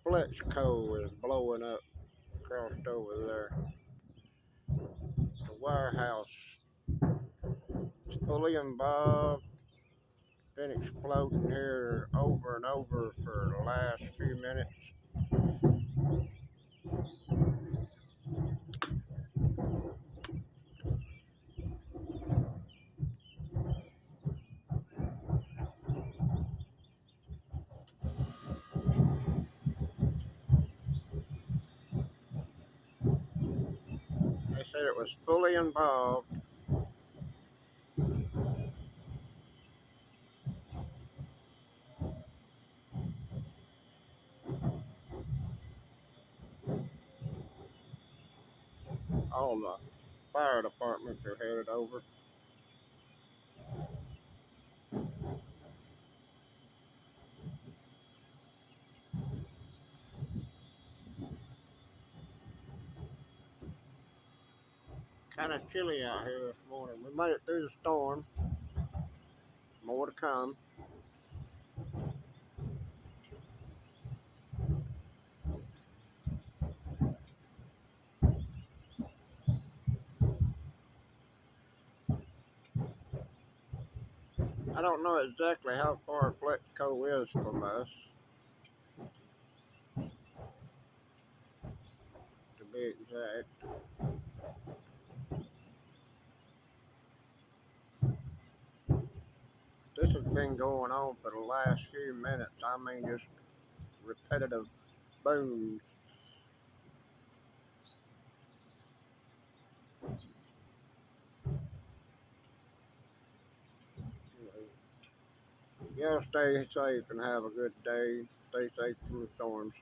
Flexco is blowing up crossed over there. The warehouse is fully involved. Been exploding here over and over for the last few minutes. They said it was fully involved. All the fire departments are headed over. Kind of chilly out here this morning. We made it through the storm. More to come. I don't know exactly how far Flexco is from us, to be exact. This has been going on for the last few minutes. I mean, just repetitive booms. Y'all stay safe and have a good day. Stay safe from the storms.